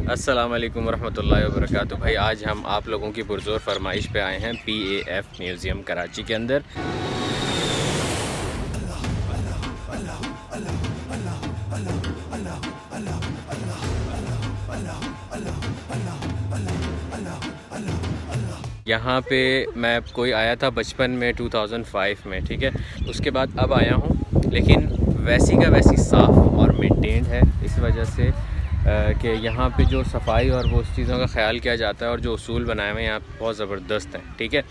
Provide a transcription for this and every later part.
अस्सलामुअलैकुम वरहमतुल्लाहि वबरकातुहू। भाई आज हम आप लोगों की पुरज़ोर फरमाइश पे आए हैं PAF म्यूज़ियम कराची के अंदर। यहाँ पे मैं कोई आया था बचपन में 2005 में, ठीक है। उसके बाद अब आया हूँ, लेकिन वैसी का वैसी साफ़ और मेंटेन्ड है, इस वजह से कि यहाँ पे जो सफाई और वो उस चीज़ों का ख्याल किया जाता है और जो उसूल बनाए हुए हैं यहाँ बहुत ज़बरदस्त हैं, ठीक है।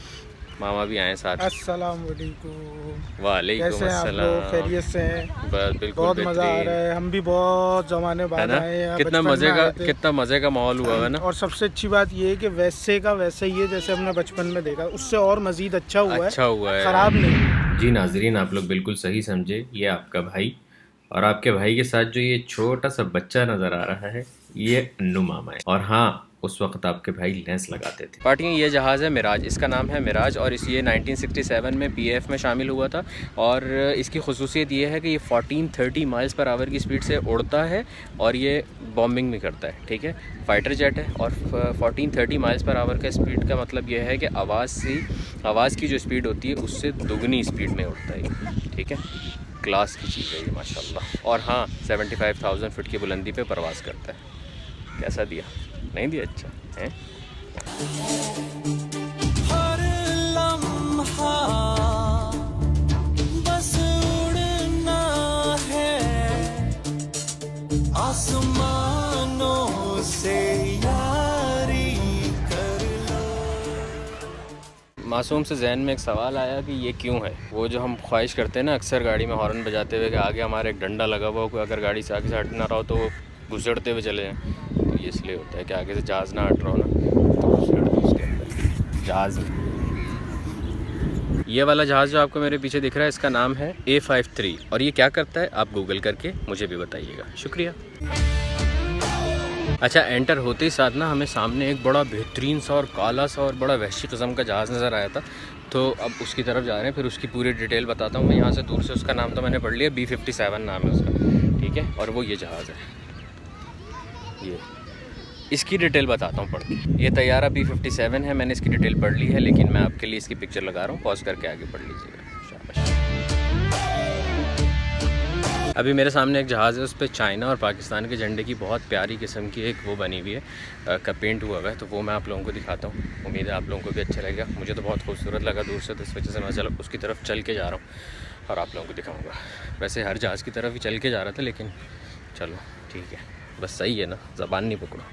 मामा भी आए साथ। अस्सलाम वालेकुम। वालेकुम अस्सलाम। खैरियत से हैं? बस बिल्कुल बहुत मज़ा आ रहा है। हम भी बहुत ज़माने बाद आए हैं। कितना मज़े का माहौल हुआ है ना। और सबसे अच्छी बात ये है कि वैसे का वैसे ही है जैसे हमने बचपन में देखा, उससे और मज़ीद अच्छा हुआ है, ख़राब नहीं। जी नाज़रीन, आप लोग बिल्कुल सही समझे। ये आपका भाई और आपके भाई के साथ जो ये छोटा सा बच्चा नज़र आ रहा है, ये अन्नू मामा है। और हाँ, उस वक्त आपके भाई लेंस लगाते थे। पार्टी ये जहाज़ है मिराज, इसका नाम है मिराज और ये 1967 में PAF में शामिल हुआ था। और इसकी खसूसियत ये है कि ये 1430 माइल्स पर आवर की स्पीड से उड़ता है और ये बॉम्बिंग भी करता है, ठीक है। फाइटर जेट है और 1430 माइल्स पर आवर का स्पीड का मतलब ये है कि आवाज़ की जो स्पीड होती है उससे दुगनी स्पीड में उड़ता है, ठीक है। क्लास की चीज़ है ये माशाल्लाह। और हाँ, 75,000 फुट की बुलंदी पे परवाज़ करता है। कैसा दिया? नहीं दिया? अच्छा है। हर लम्हा बस उड़ना है, आसमानों से यारी कर लो। मासूम से जहन में एक सवाल आया कि ये क्यों है। वो जो हम ख्वाहिश करते हैं ना अक्सर गाड़ी में हॉर्न बजाते हुए कि आगे हमारे एक डंडा लगा हुआ हो, अगर गाड़ी से आगे से हट ना रहा हो तो वो घुसड़ते हुए चले जाएँ। तो ये इसलिए होता है कि आगे से जहाज़ ना हट रहा हो ना, तो घुसड़ दो उसके अंदर जहाज़ में। ये वाला जहाज़ जो आपको मेरे पीछे दिख रहा है, इसका नाम है A53 और ये क्या करता है आप गूगल करके मुझे भी बताइएगा। शुक्रिया। अच्छा, एंटर होते ही साथ ना हमें सामने एक बड़ा बेहतरीन सा और काला सा और बड़ा वहशी किस्म का जहाज़ नज़र आया था। तो अब उसकी तरफ जा रहे हैं, फिर उसकी पूरी डिटेल बताता हूँ मैं। यहाँ से दूर से उसका नाम तो मैंने पढ़ लिया, B57 नाम है उसका, ठीक है। और वो ये जहाज़ है, ये इसकी डिटेल बताता हूँ पढ़ के। ये तैयारा B57 है, मैंने इसकी डिटेल पढ़ ली है, लेकिन मैं आपके लिए इसकी पिक्चर लगा रहा हूँ, पॉज करके आगे पढ़ लीजिएगा। अभी मेरे सामने एक जहाज़ है, उस पर चाइना और पाकिस्तान के झंडे की बहुत प्यारी किस्म की एक वो बनी हुई है, का पेंट हुआ है। तो वो मैं आप लोगों को दिखाता हूँ, उम्मीद है आप लोगों को भी अच्छा लगेगा। मुझे तो बहुत खूबसूरत लगा दूर से, तो इस वजह से मैं उसकी तरफ चल के जा रहा हूँ और आप लोगों को दिखाऊँगा। वैसे हर जहाज़ की तरफ ही चल के जा रहा था, लेकिन चलो ठीक है, बस सही है ना, ज़बान नहीं पकड़ो।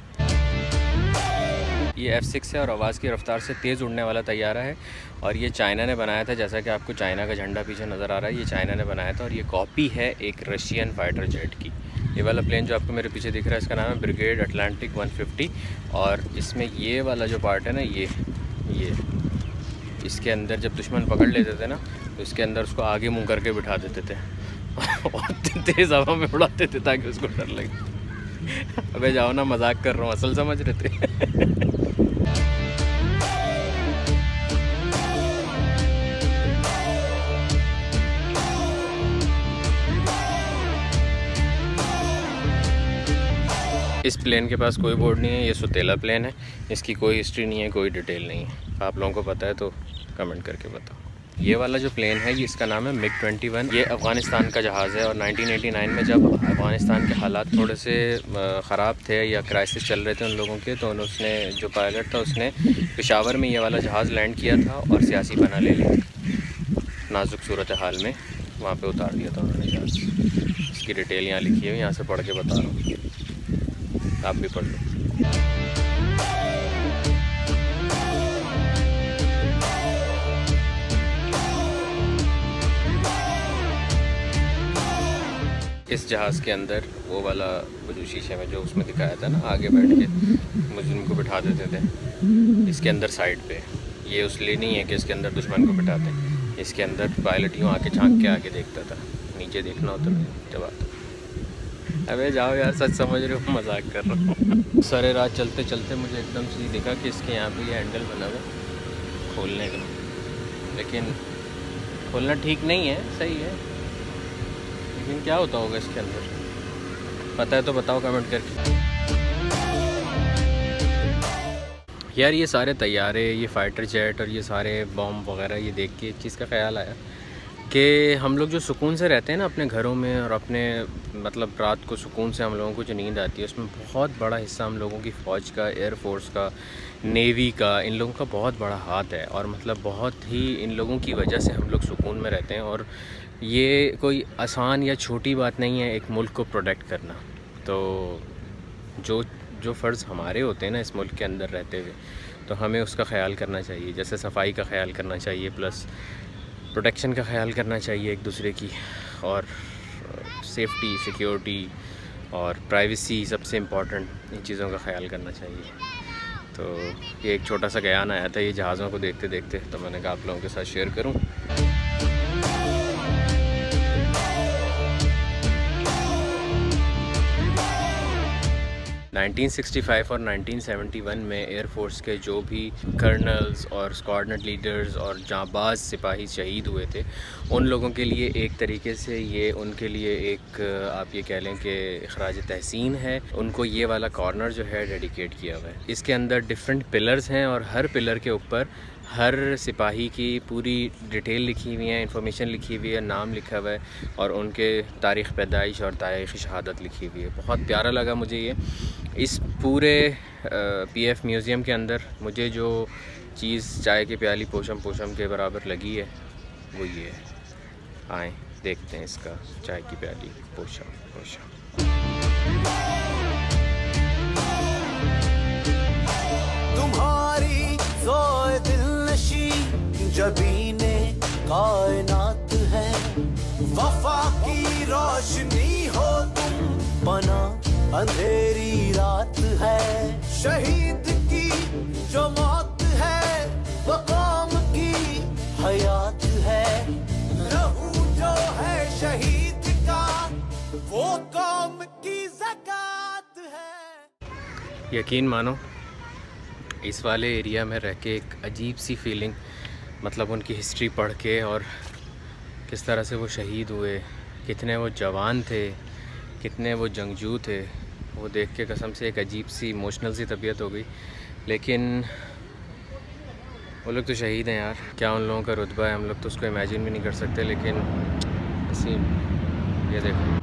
ये F6 है और आवाज़ की रफ्तार से तेज़ उड़ने वाला तैयारा है और ये चाइना ने बनाया था। जैसा कि आपको चाइना का झंडा पीछे नज़र आ रहा है, ये चाइना ने बनाया था और ये कॉपी है एक रशियन फाइटर जेट की। ये वाला प्लेन जो आपको मेरे पीछे दिख रहा है, इसका नाम है ब्रिगेड अटलांटिक 150 और इसमें ये वाला जो पार्ट है ना, ये इसके अंदर जब दुश्मन पकड़ लेते थे ना, तो इसके अंदर उसको आगे मुँह करके बिठा देते थे और तेज़ हवा में उड़ाते थे ताकि उसको डर लगे। अबे जाओ ना, मजाक कर रहा हूँ, असल समझ रहे थे। इस प्लेन के पास कोई बोर्ड नहीं है, ये सुतेला प्लेन है, इसकी कोई हिस्ट्री नहीं है, कोई डिटेल नहीं है। आप लोगों को पता है तो कमेंट करके बताओ। ये वाला जो प्लेन है, ये इसका नाम है MiG-21। ये अफ़गानिस्तान का जहाज़ है और 1989 में जब अफ़गानिस्तान के हालात थोड़े से ख़राब थे या क्राइसिस चल रहे थे उन लोगों के, तो उसने जो पायलट था उसने पेशावर में ये वाला जहाज़ लैंड किया था और सियासी पना ले ली। नाजुक सूरत हाल में वहाँ पे उतार दिया था उन्होंने जहाज़। इसकी डिटेल यहाँ लिखी है, यहाँ से पढ़ के बता रहा हूँ, आप भी पढ़ लो। इस जहाज़ के अंदर वो वाला जो शीशे में जो उसमें दिखाया था ना, आगे बैठ के मुस्लिम को बिठा देते थे, इसके अंदर साइड पे। ये उसलिए नहीं है कि इसके अंदर दुश्मन को बिठाते, इसके अंदर पायलट यूँ आके झांक के आगे देखता था, नीचे देखना होता था जब आता। अबे जाओ यार, सच समझ रहे हो, मजाक कर रहा हूँ। सारे रात चलते चलते मुझे एकदम से दिखा कि इसके यहाँ पे ये हैंडल बना हुआ खोलने का, लेकिन खोलना ठीक नहीं है, सही है, लेकिन क्या होता होगा इसके अंदर, पता है तो बताओ कमेंट करके। यार ये सारे तैयारे, ये फ़ाइटर जेट और ये सारे बॉम्ब वगैरह, ये देख के एक चीज़ का ख़्याल आया कि हम लोग जो सुकून से रहते हैं ना अपने घरों में, और अपने मतलब रात को सुकून से हम लोगों को जो नींद आती है, उसमें बहुत बड़ा हिस्सा हम लोगों की फ़ौज का, एयरफोर्स का, नेवी का, इन लोगों का बहुत बड़ा हाथ है। और मतलब बहुत ही इन लोगों की वजह से हम लोग सुकून में रहते हैं। और ये कोई आसान या छोटी बात नहीं है एक मुल्क को प्रोटेक्ट करना। तो जो फ़र्ज़ हमारे होते हैं ना इस मुल्क के अंदर रहते हुए, तो हमें उसका ख़याल करना चाहिए। जैसे सफाई का ख़याल करना चाहिए, प्लस प्रोटेक्शन का ख़याल करना चाहिए एक दूसरे की, और सेफ्टी, सिक्योरिटी और प्राइवेसी सबसे इम्पॉर्टेंट, इन चीज़ों का ख़याल करना चाहिए। तो ये एक छोटा सा बयान आया था ये जहाज़ों को देखते देखते, तो मैंने कहा आप लोगों के साथ शेयर करूं। 1965 और 1971 में एयरफोर्स के जो भी कर्नल्स और स्क्वाड्रन लीडर्स और जांबाज सिपाही शहीद हुए थे, उन लोगों के लिए एक तरीके से ये उनके लिए एक आप ये कह लें कि खराज तहसीन है। उनको ये वाला कॉर्नर जो है डेडिकेट किया हुआ है। इसके अंदर डिफरेंट पिलर्स हैं और हर पिलर के ऊपर हर सिपाही की पूरी डिटेल लिखी हुई है, इंफॉर्मेशन लिखी हुई है, नाम लिखा हुआ है और उनके तारीख़ पैदाइश और तारीख़ शहादत लिखी हुई है। बहुत प्यारा लगा मुझे ये। इस पूरे पीएफ म्यूज़ियम के अंदर मुझे जो चीज़ चाय की प्याली पोशम के बराबर लगी है वो ये है। आएँ देखते हैं इसका चाय की प्याली पोशम। तुम्हारी ज़ोए दिलनशी जबीने कायनात है, वफा की रोशनी हो तुम, बना अंधेरी रात है। शहीद की जो मौत है वो कौम की हयात है, लहू जो है शहीद का वो कौम की ज़कात है। यकीन मानो इस वाले एरिया में रह के एक अजीब सी फीलिंग, मतलब उनकी हिस्ट्री पढ़ के और किस तरह से वो शहीद हुए, कितने वो जवान थे, कितने वो जंगजू थे, वो देख के कसम से एक अजीब सी इमोशनल सी तबीयत हो गई। लेकिन वो लोग तो शहीद हैं यार, क्या उन लोगों का रुतबा है हम लोग तो उसको इमेजिन भी नहीं कर सकते। लेकिन ऐसी ये देखो,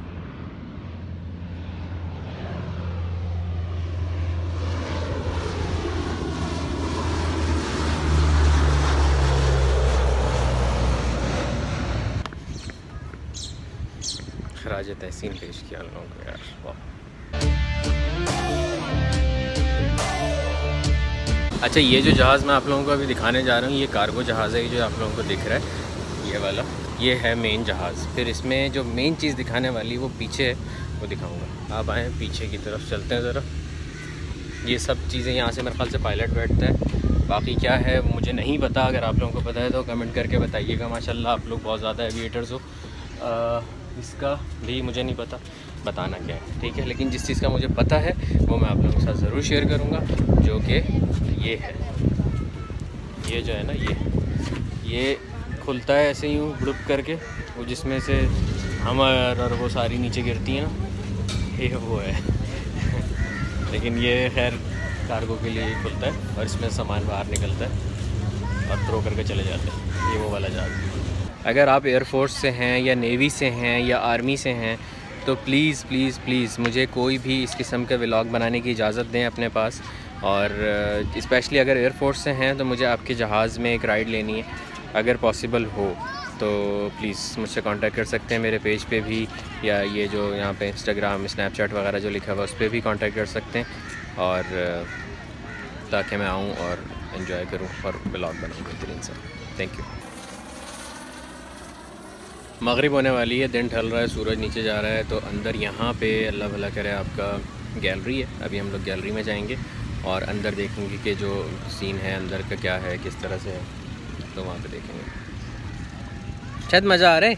खराज तहसीन पेश किया उन लोगों को यार। वाह। अच्छा, ये जो जहाज़ मैं आप लोगों को अभी दिखाने जा रहा हूँ, ये कार्गो जहाज़ है। ये जो आप लोगों को दिख रहा है ये वाला, ये है मेन जहाज़। फिर इसमें जो मेन चीज़ दिखाने वाली वो पीछे है, वो दिखाऊंगा। आप आएँ पीछे की तरफ चलते हैं ज़रा। ये सब चीज़ें यहाँ से मेरे ख्याल से पायलट बैठता है, बाकी क्या है मुझे नहीं पता। अगर आप लोगों को पता है तो कमेंट करके बताइएगा। माशाल्लाह आप लोग बहुत ज़्यादा एविएटर्स हो। इसका भी मुझे नहीं पता बताना क्या है, ठीक है। लेकिन जिस चीज़ का मुझे पता है वो मैं आप लोगों के साथ ज़रूर शेयर करूँगा, जो कि ये है। ये जो है ना, ये खुलता है ऐसे यूँ ग्रुप करके, वो जिसमें से हमर और वो सारी नीचे गिरती हैं ना, ये वो है। लेकिन ये खैर कार्गो के लिए खुलता है और इसमें सामान बाहर निकलता है और थ्रो करके चले जाते हैं। ये वो वाला जहाज़। अगर आप एयरफोर्स से हैं या नेवी से हैं या आर्मी से हैं तो प्लीज़ प्लीज़ प्लीज़ मुझे कोई भी इस किस्म के व्लॉग बनाने की इजाज़त दें अपने पास। और स्पेशली अगर एयरफोर्स से हैं तो मुझे आपके जहाज़ में एक राइड लेनी है। अगर पॉसिबल हो तो प्लीज़ मुझसे कांटेक्ट कर सकते हैं मेरे पेज पे भी, या ये जो यहाँ पे इंस्टाग्राम, स्नैपचैट वगैरह जो लिखा हुआ है उस पर भी कांटेक्ट कर सकते हैं, और ताकि मैं आऊँ और एंजॉय करूँ और व्लॉग बनाऊँ बेहतरीन सा। Thank you. मगरिब होने वाली है, दिन ढल रहा है, सूरज नीचे जा रहा है। तो अंदर यहाँ पे अल्लाह भला करे आपका गैलरी है। अभी हम लोग गैलरी में जाएंगे और अंदर देखेंगे कि जो सीन है अंदर का क्या है, किस तरह से है, तो वहाँ पे देखेंगे। शायद मज़ा आ रहा है।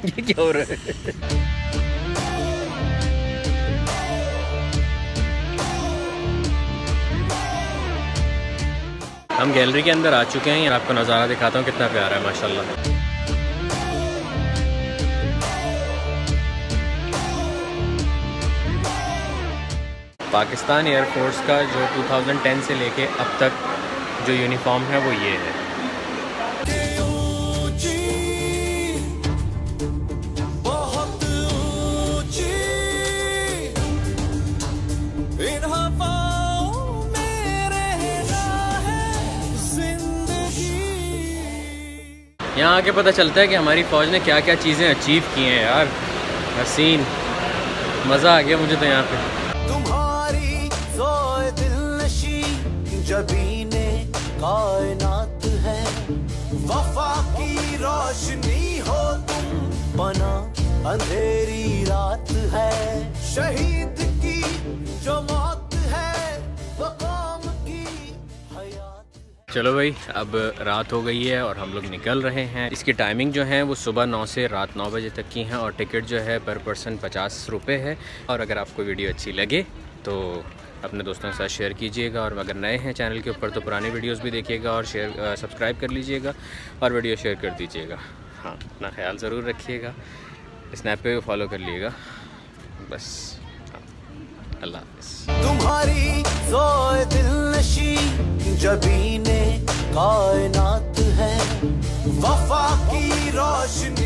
ये क्या हो रहा है? हम गैलरी के अंदर आ चुके हैं। आपको नज़ारा दिखाता हूँ कितना प्यारा है माशाल्लाह। पाकिस्तान एयरफोर्स का जो 2010 से लेके अब तक जो यूनिफॉर्म है वो ये है। यहाँ आके पता चलता है कि हमारी फ़ौज ने क्या क्या चीज़ें अचीव की हैं यार। हसीन, मज़ा आ गया मुझे तो यहाँ पे। तुम्हारी ज़ोए दिलनशी जबीने कायनात है, वफा की रोशनी हो तुम, बना अंधेरी रात है, शहीद की जो मौत है वो कौम की हयात। चलो भाई, अब रात हो गई है और हम लोग निकल रहे हैं। इसकी टाइमिंग जो है वो सुबह 9 से रात 9 बजे तक की है और टिकट जो है पर पर्सन 50 रुपये है। और अगर आपको वीडियो अच्छी लगे तो अपने दोस्तों के साथ शेयर कीजिएगा, और अगर नए हैं चैनल के ऊपर तो पुराने वीडियोस भी देखिएगा और सब्सक्राइब कर लीजिएगा और वीडियो शेयर कर दीजिएगा। हाँ, अपना ख्याल ज़रूर रखिएगा। स्नैप पे फॉलो कर लीजिएगा बस। अल्लाह हाफ़िज़। तुम्हारी ज़ोए दिलनशी जबीने कायनात है, वफा की रोशनी